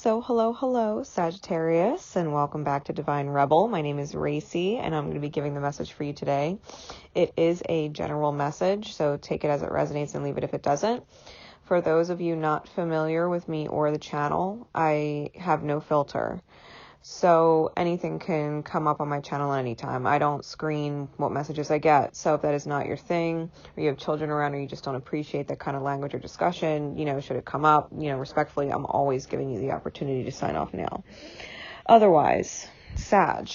So hello, Sagittarius, and welcome back to Divine Rebel. My name is Racey, and I'm going to be giving the message for you today. It is a general message, so take it as it resonates and leave it if it doesn't. For those of you not familiar with me or the channel, I have no filter. So anything can come up on my channel at any time. I don't screen what messages I get. So if that is not your thing, or you have children around, or you just don't appreciate that kind of language or discussion, should it come up, respectfully, I'm always giving you the opportunity to sign off now. Otherwise, Sag,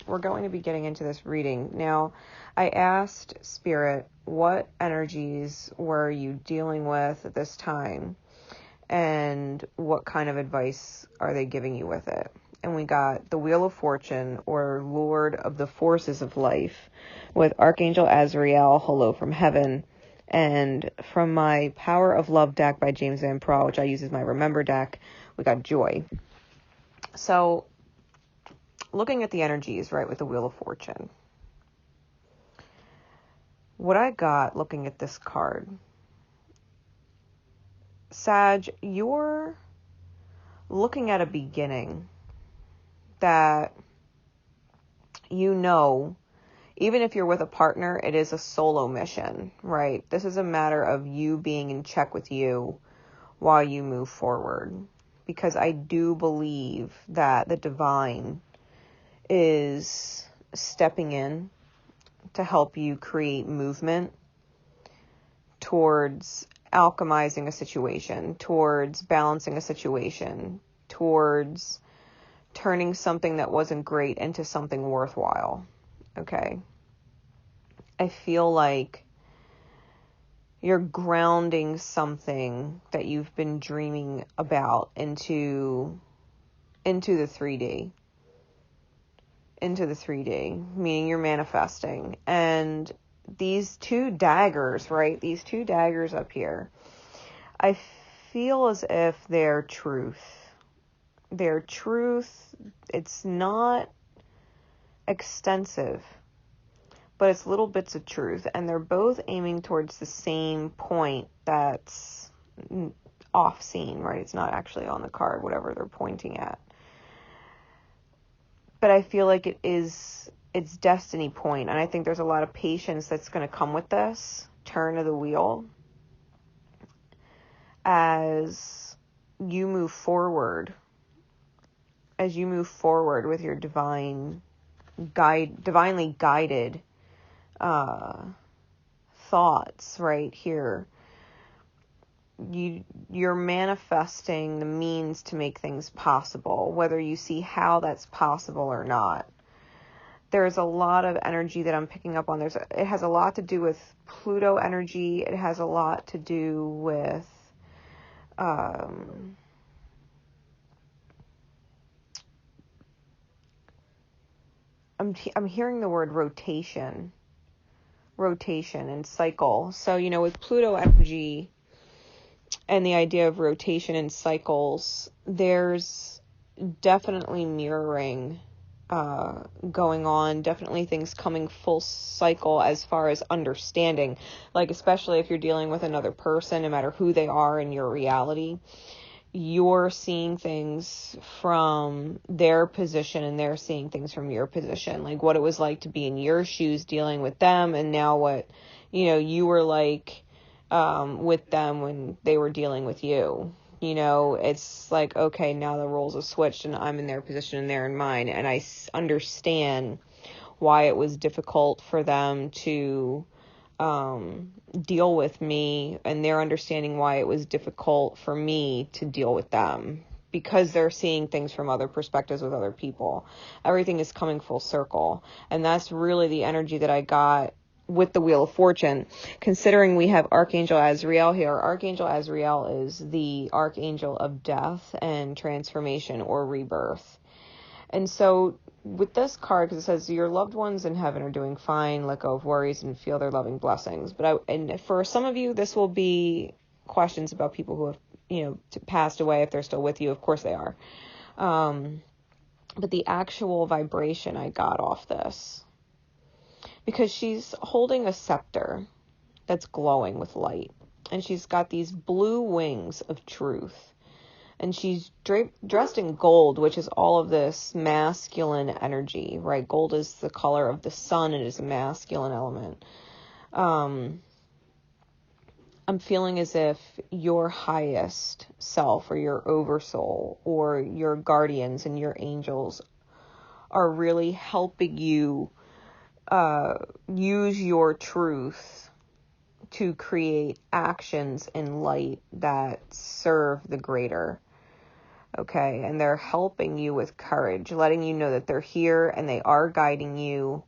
we're going to be getting into this reading. Now, I asked Spirit, what energies were you dealing with at this time? And what kind of advice are they giving you with it? And we got the Wheel of Fortune, or Lord of the Forces of Life, with Archangel Azrael, Hello from Heaven. And from my Power of Love deck by James Van Praagh, which I use as my Remember deck, we got Joy. So, looking at the energies, right, with the Wheel of Fortune. What I got looking at this card, Sag, you're looking at a beginning that even if you're with a partner, it is a solo mission, right? This is a matter of you being in check with you while you move forward. Because I do believe that the divine is stepping in to help you create movement towards alchemizing a situation, towards balancing a situation, towards turning something that wasn't great into something worthwhile. Okay. I feel like you're grounding something that you've been dreaming about into the 3D. Into the 3D, meaning you're manifesting. And these two daggers, right? These two daggers up here, I feel as if they're truth. Their truth, it's not extensive, but it's little bits of truth, and they're both aiming towards the same point that's off scene, right? It's not actually on the card, whatever they're pointing at. But I feel like it's destiny point, and I think there's a lot of patience that's going to come with this turn of the wheel as you move forward. As you move forward with your divinely guided thoughts right here, you're manifesting the means to make things possible, whether you see how that's possible or not. There's a lot of energy that I'm picking up on. It has a lot to do with Pluto energy. It has a lot to do with I'm hearing the word rotation and cycle. So, with Pluto energy and the idea of rotation and cycles, there's definitely mirroring going on, definitely things coming full cycle as far as understanding, like especially if you're dealing with another person, no matter who they are in your reality. You're seeing things from their position and they're seeing things from your position, like what it was like to be in your shoes dealing with them, and now what you were like with them when they were dealing with you. It's like, okay, now the roles have switched and I'm in their position and they're in mine, and I understand why it was difficult for them to deal with me, and they're understanding why it was difficult for me to deal with them, because they're seeing things from other perspectives with other people. Everything is coming full circle, and that's really the energy that I got with the Wheel of Fortune, considering we have Archangel Azrael here. Archangel Azrael is the archangel of death and transformation or rebirth. And so with this card, because it says your loved ones in heaven are doing fine, let go of worries and feel their loving blessings. And for some of you, this will be questions about people who have, passed away. If they're still with you, of course they are. But the actual vibration I got off this, because she's holding a scepter that's glowing with light, and she's got these blue wings of truth. And she's dressed in gold, which is all of this masculine energy, right? Gold is the color of the sun. It is a masculine element. I'm feeling as if your highest self or your oversoul or your guardians and your angels are really helping you use your truth to create actions in light that serve the greater. Okay, and they're helping you with courage, letting you know that they're here and they are guiding you,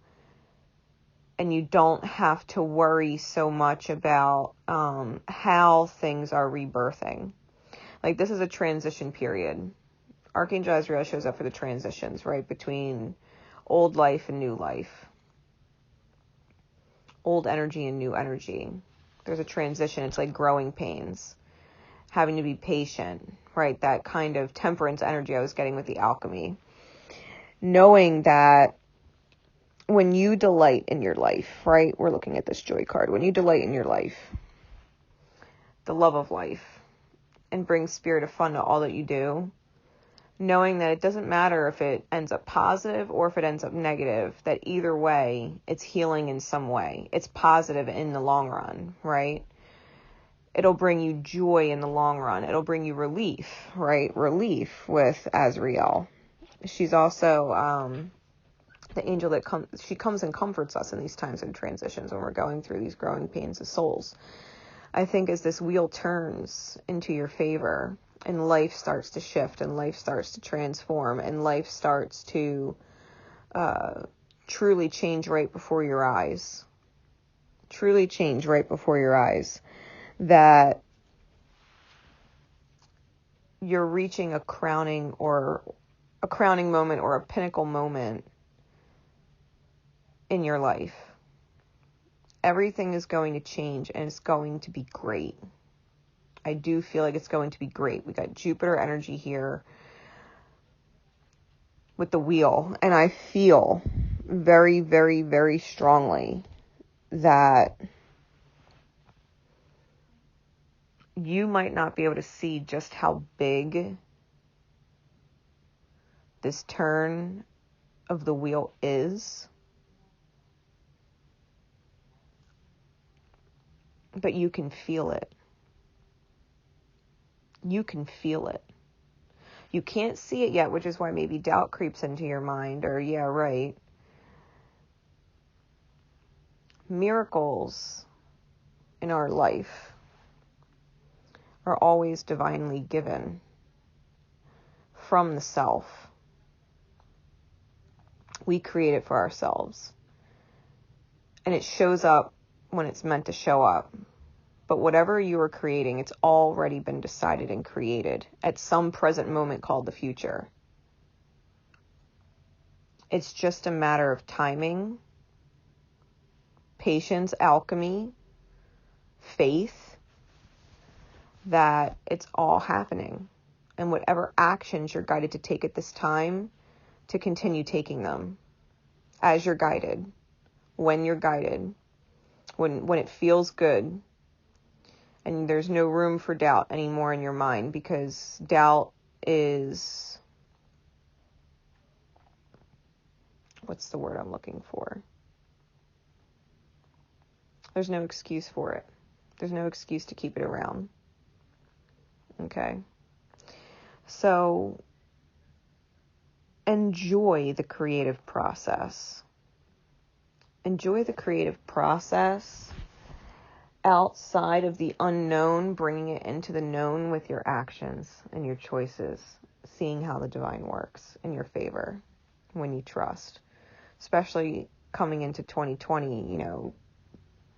and you don't have to worry so much about how things are rebirthing. Like, this is a transition period. Archangel Azrael shows up for the transitions, right, between old life and new life. Old energy and new energy. There's a transition. It's like growing pains. Having to be patient, right? That kind of temperance energy I was getting with the alchemy. Knowing that when you delight in your life, right? We're looking at this joy card. When you delight in your life, the love of life, and bring spirit of fun to all that you do, knowing that it doesn't matter if it ends up positive or if it ends up negative, that either way, it's healing in some way. It's positive in the long run, right? It'll bring you joy in the long run. It'll bring you relief, right? Relief with Azrael. She's also the angel that she comes and comforts us in these times and transitions when we're going through these growing pains of souls. I think as this wheel turns into your favor and life starts to shift and life starts to transform and life starts to truly change right before your eyes. Truly change right before your eyes. That you're reaching a crowning moment or a pinnacle moment in your life. Everything is going to change and it's going to be great. I do feel like it's going to be great. We got Jupiter energy here with the wheel, and I feel very, very, very strongly that you might not be able to see just how big this turn of the wheel is, but you can feel it. You can feel it. You can't see it yet, which is why maybe doubt creeps into your mind, or yeah, right. Miracles in our life are always divinely given from the self. We create it for ourselves. And it shows up when it's meant to show up. But whatever you are creating, it's already been decided and created at some present moment called the future. It's just a matter of timing, patience, alchemy, faith, that it's all happening. And whatever actions you're guided to take at this time, to continue taking them as you're guided, when you're guided, when it feels good. And there's no room for doubt anymore in your mind, because doubt is, what's the word I'm looking for? There's no excuse for it. There's no excuse to keep it around. Okay. So enjoy the creative process. Enjoy the creative process outside of the unknown, bringing it into the known with your actions and your choices, seeing how the divine works in your favor when you trust. Especially coming into 2020,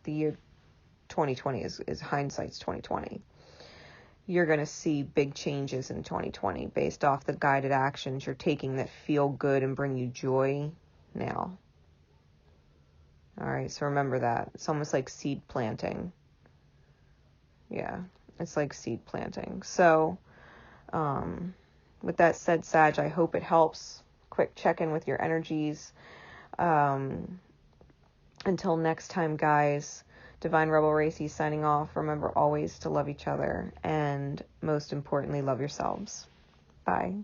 the year 2020 is hindsight's 2020. You're going to see big changes in 2020 based off the guided actions you're taking that feel good and bring you joy now. All right, so remember that. It's almost like seed planting. Yeah, it's like seed planting. So, with that said, Sag, I hope it helps. Quick check-in with your energies. Until next time, guys, Divine Rebel Racey signing off. Remember always to love each other, and most importantly, love yourselves. Bye.